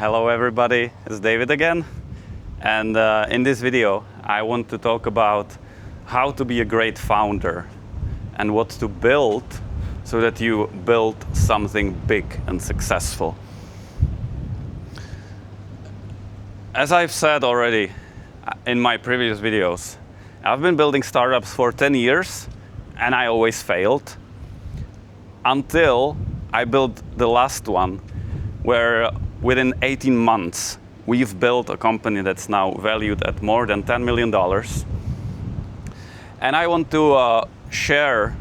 Hello everybody, it's David again. And in this video, I want to talk about how to be a great founder and what to build so that you build something big and successful. As I've said already in my previous videos, I've been building startups for 10 years and I always failed until I built the last one where within 18 months we've built a company that's now valued at more than $10 million. And I want to share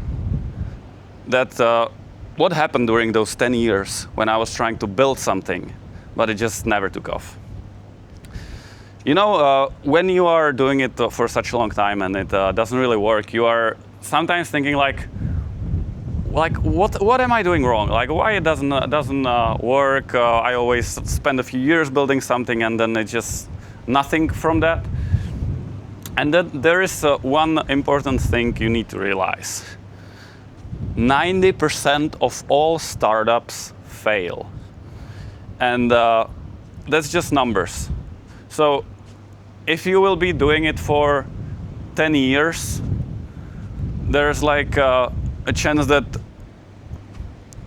that what happened during those 10 years when I was trying to build something, but it just never took off. You know, when you are doing it for such a long time and it doesn't really work, you are sometimes thinking like what am I doing wrong? Like why it doesn't work? I always spend a few years building something and then it's just nothing from that. And then there is one important thing you need to realize. 90% of all startups fail. And that's just numbers. So if you will be doing it for 10 years, there's like a chance that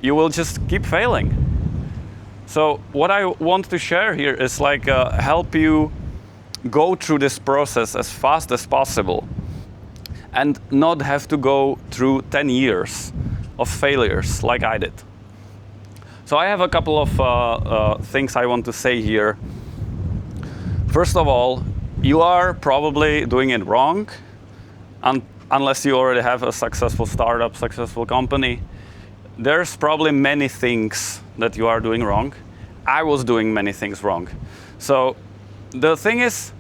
you will just keep failing. So what I want to share here is like help you go through this process as fast as possible and not have to go through 10 years of failures like I did. So I have a couple of things I want to say here. First of all, you are probably doing it wrong unless you already have a successful startup, successful company. There's probably many things that you are doing wrong. I was doing many things wrong. So the thing is,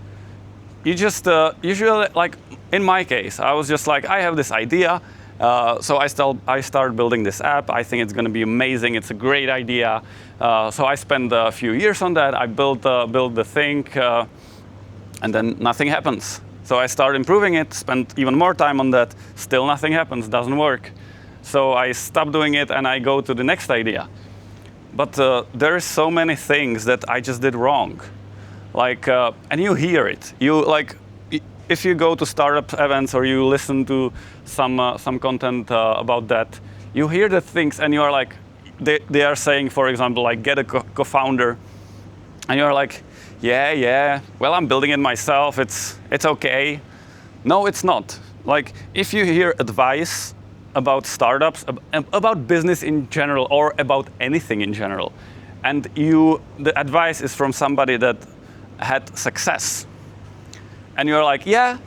you just usually, like in my case, I was just like, I have this idea. So I started building this app. I think it's going to be amazing. It's a great idea. So I spent a few years on that. I built the thing, and then nothing happens. So I started improving it, spent even more time on that. Still nothing happens, doesn't work. So I stopped doing it and I go to the next idea. But there are so many things that I just did wrong. Like, and you hear it. You like, if you go to startup events or you listen to some content about that, you hear the things and you are like, they are saying, for example, like get a co-founder, and you're like, yeah, well, I'm building it myself. It's okay. No, it's not. Like, if you hear advice about startups, about business in general, or about anything in general, and the advice is from somebody that had success, and you're like, yeah,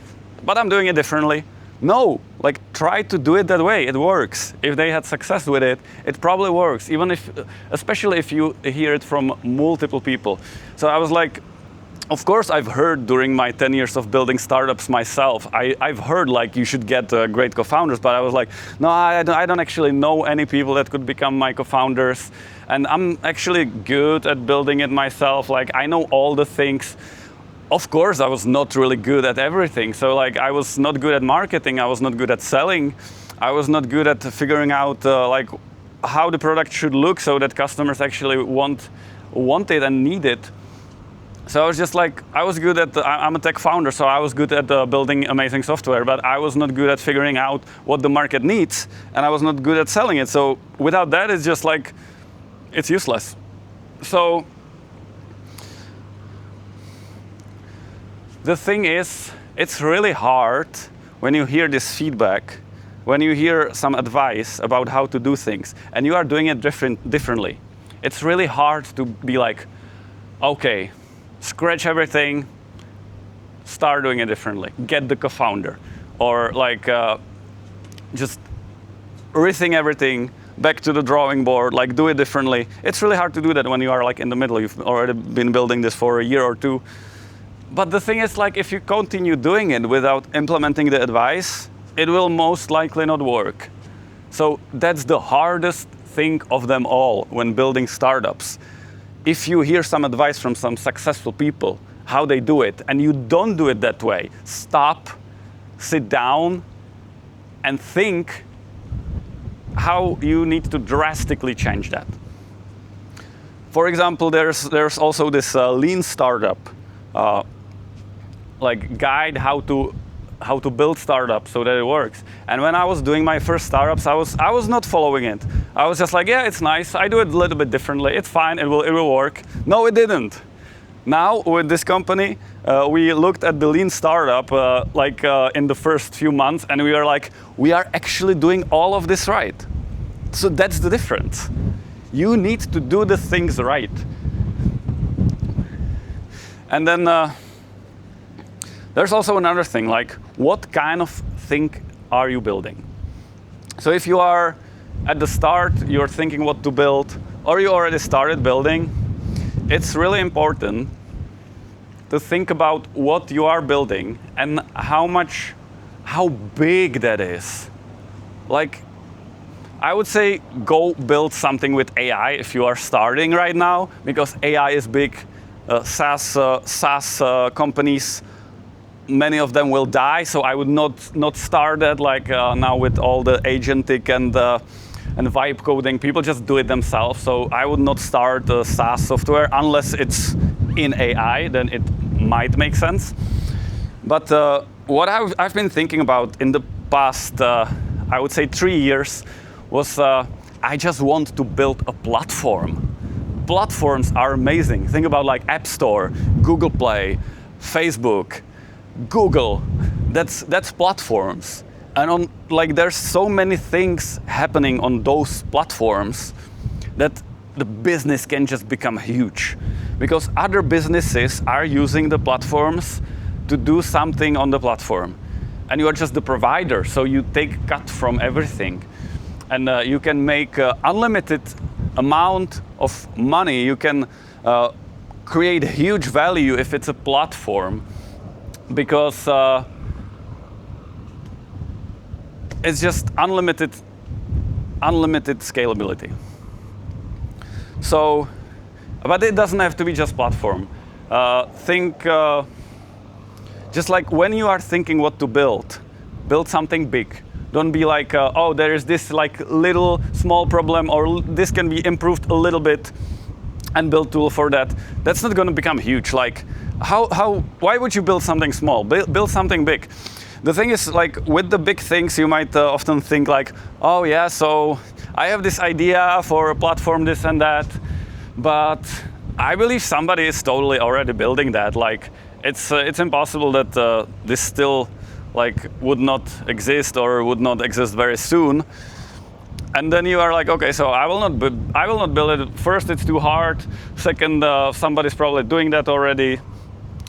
but I'm doing it differently. No, like try to do it that way. It works. If they had success with it, it probably works. Especially if you hear it from multiple people. So I was like, of course I've heard during my 10 years of building startups myself, I've heard like you should get great co-founders, but I was like, no, I don't actually know any people that could become my co-founders. And I'm actually good at building it myself. Like I know all the things. Of course, I was not really good at everything. So like I was not good at marketing. I was not good at selling. I was not good at figuring out like how the product should look so that customers actually want it and need it. So I was just like, I was good at, I'm a tech founder, so I was good at building amazing software, but I was not good at figuring out what the market needs, and I was not good at selling it. So without that, it's just like, it's useless. So the thing is, it's really hard when you hear this feedback, when you hear some advice about how to do things, and you are doing it differently. It's really hard to be like, okay, scratch everything, start doing it differently, get the co-founder, or like just rethink everything, back to the drawing board, like do it differently. It's really hard to do that when you are like in the middle. You've already been building this for a year or two. But the thing is, like, if you continue doing it without implementing the advice, it will most likely not work. So that's the hardest thing of them all when building startups. If you hear some advice from some successful people, how they do it, and you don't do it that way, stop, sit down, and think how you need to drastically change that. For example, there's also this lean startup like guide how to build startups so that it works. And when I was doing my first startups, I was not following it. I was just like, yeah, it's nice. I do it a little bit differently. It's fine. It will work. No, it didn't. Now with this company, we looked at the lean startup in the first few months, and we are like, we are actually doing all of this right. So that's the difference. You need to do the things right. And then there's also another thing, like what kind of thing are you building? So if you are at the start, you're thinking what to build, or you already started building, it's really important to think about what you are building and how big that is. Like, I would say go build something with AI if you are starting right now, because AI is big. SaaS companies, many of them will die, so I would not start that now with all the agentic and vibe coding. People just do it themselves, so I would not start SaaS software unless it's in AI, then it might make sense. But what I've been thinking about in the past, I would say 3 years, was I just want to build a platform. Platforms are amazing. Think about like App Store, Google Play, Facebook, Google. That's platforms. And there's so many things happening on those platforms that the business can just become huge. Because other businesses are using the platforms to do something on the platform. And you are just the provider, so you take cut from everything. And you can make unlimited amount of money. You can create huge value if it's a platform, because it's just unlimited scalability. So, but it doesn't have to be just platform. Think just like when you are thinking what to build something big. Don't be like, oh, there is this like little small problem, or this can be improved a little bit, and build tool for that. That's not going to become huge. Like, why would you build something small? Build something big. The thing is, like with the big things, you might often think like, oh yeah, so I have this idea for a platform, this and that, but I believe somebody is totally already building that. Like, it's impossible that this still would not exist or would not exist very soon. And then you are like, okay, so I will not build it. First, it's too hard. Second, somebody's probably doing that already.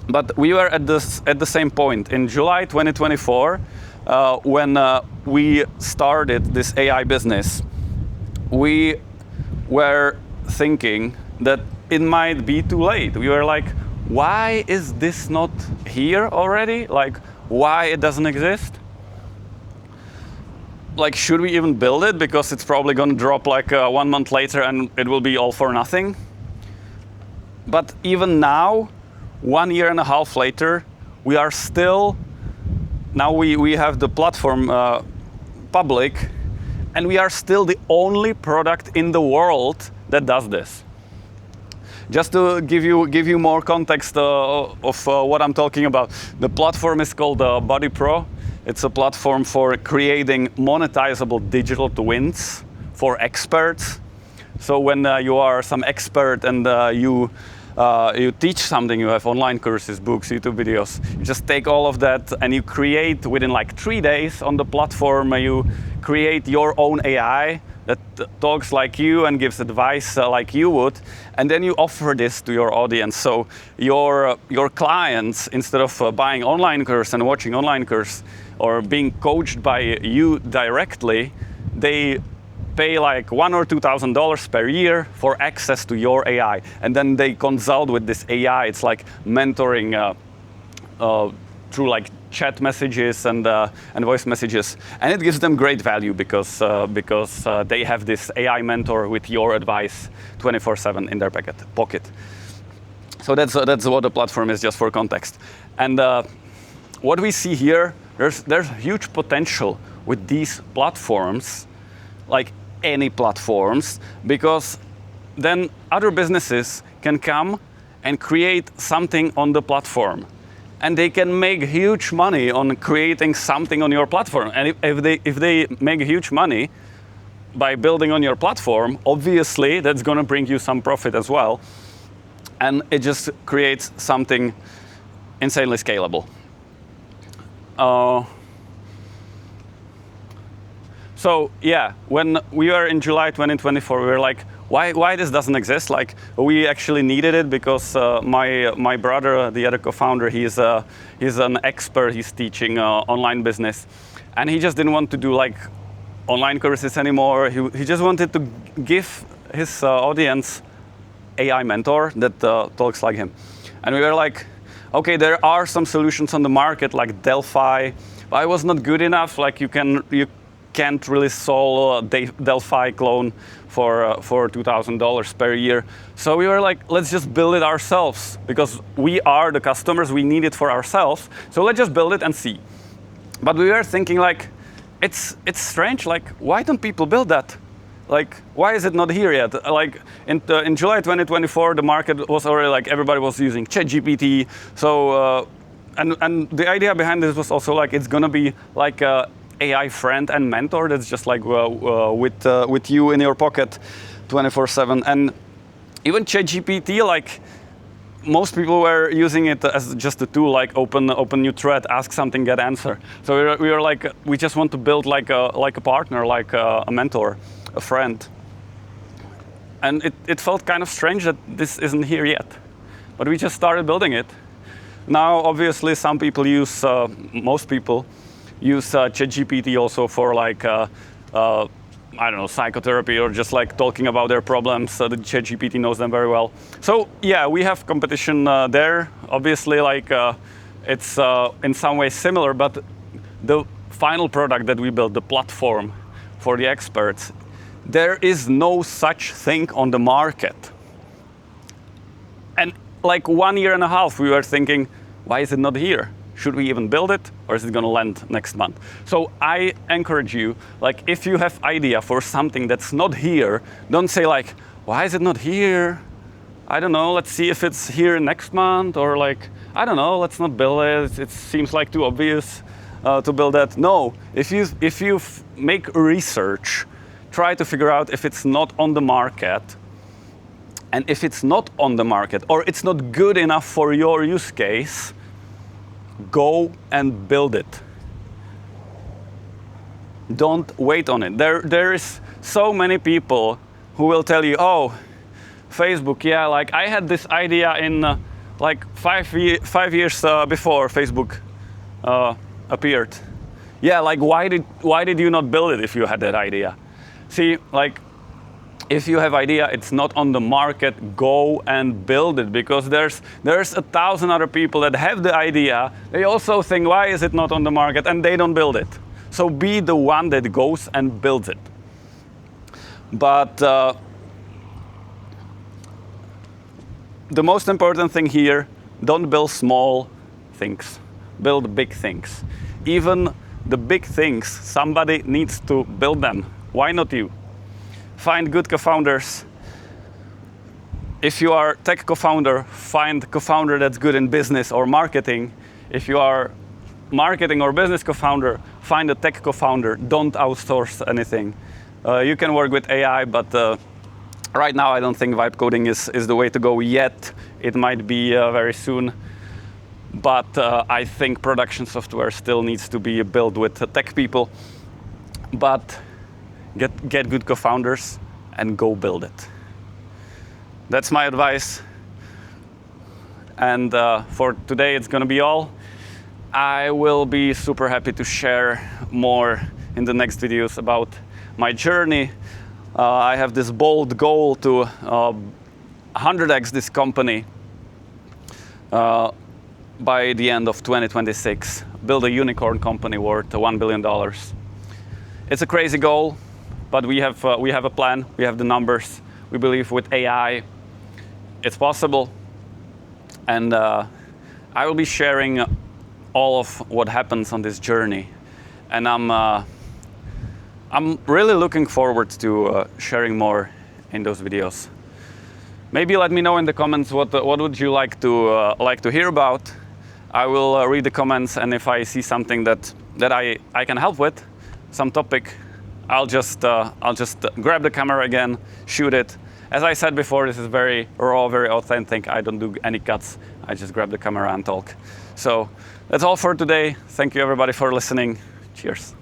But we were at the same point in July 2024 when we started this AI business. We were thinking that it might be too late. We were like, why is this not here already? Like, why it doesn't exist? Like, should we even build it? Because it's probably going to drop 1 month later and it will be all for nothing. But even now, 1.5 years later, we are still, now we have the platform public, and we are still the only product in the world that does this. Just to give you more context of what I'm talking about, the platform is called Body Pro. It's a platform for creating monetizable digital twins for experts. So when you are some expert and you teach something, you have online courses, books, YouTube videos, you just take all of that and you create within 3 days on the platform, you create your own AI that talks like you and gives advice like you would, and then you offer this to your audience. So your clients, instead of buying online course and watching online course or being coached by you directly, they pay $1,000 or $2,000 per year for access to your AI, and then they consult with this AI. It's like mentoring through chat messages and voice messages, and it gives them great value because they have this AI mentor with your advice 24/7 in their pocket. So that's what the platform is, just for context. And what we see here, there's huge potential with these platforms, like any platforms, because then other businesses can come and create something on the platform. And they can make huge money on creating something on your platform. And if they make huge money by building on your platform, obviously that's going to bring you some profit as well. And it just creates something insanely scalable. So yeah, when we were in July 2024, we were like, why this doesn't exist? Like, we actually needed it because my brother, the other co-founder, he's an expert. He's teaching online business, and he just didn't want to do like online courses anymore. He just wanted to give his audience AI mentor that talks like him. And we were like, okay, there are some solutions on the market like Delphi, but it was not good enough. Like you can't really solve a Delphi clone for $2,000 per year. So we were like, let's just build it ourselves because we are the customers. We need it for ourselves. So let's just build it and see. But we were thinking like, it's strange. Like, why don't people build that? Like, why is it not here yet? Like in July 2024, the market was already like everybody was using ChatGPT. So and the idea behind this was also like it's gonna be like a AI friend and mentor that's just like with you in your pocket 24/7. And even ChatGPT, like most people were using it as just a tool, like open new thread, ask something, get answer. So we were like, we just want to build like a partner, like a mentor, a friend. And it felt kind of strange that this isn't here yet, but we just started building it. Now, obviously, some people use, most people use ChatGPT also for like, I don't know, psychotherapy or just like talking about their problems. The ChatGPT knows them very well. So yeah, we have competition there. Obviously, like it's in some ways similar, but the final product that we built, the platform for the experts, there is no such thing on the market. And like 1.5 years, we were thinking, why is it not here? Should we even build it, or is it going to land next month? So I encourage you, like, if you have idea for something that's not here, don't say like, why is it not here? I don't know, let's see if it's here next month, or like, I don't know, let's not build it. It seems like too obvious to build that. No, if you make research, try to figure out if it's not on the market, and if it's not on the market, or it's not good enough for your use case, go and build it. Don't wait on it. There is so many people who will tell you, oh, Facebook, yeah, like I had this idea in like 5 years before Facebook appeared. Yeah, like why did you not build it if you had that idea? See, like if you have idea, it's not on the market, go and build it, because there's 1,000 other people that have the idea. They also think, why is it not on the market? And they don't build it. So be the one that goes and builds it. But the most important thing here, don't build small things, build big things. Even the big things, somebody needs to build them. Why not you? Find good co-founders. If you are tech co-founder, find co-founder that's good in business or marketing. If you are marketing or business co-founder, find a tech co-founder. Don't outsource anything. You can work with AI, but right now I don't think vibe coding is the way to go yet. It might be very soon. But I think production software still needs to be built with tech people. But get good co-founders and go build it. That's my advice. And for today, it's going to be all. I will be super happy to share more in the next videos about my journey. I have this bold goal to 100x this company by the end of 2026. Build a unicorn company worth $1 billion. It's a crazy goal. But we have a plan, we have the numbers. We believe with AI, it's possible. And I will be sharing all of what happens on this journey. And I'm really looking forward to sharing more in those videos. Maybe let me know in the comments what would you like to hear about. I will read the comments, and if I see something that I can help with, some topic, I'll just grab the camera again, shoot it. As I said before, this is very raw, very authentic. I don't do any cuts. I just grab the camera and talk. So that's all for today. Thank you everybody for listening. Cheers.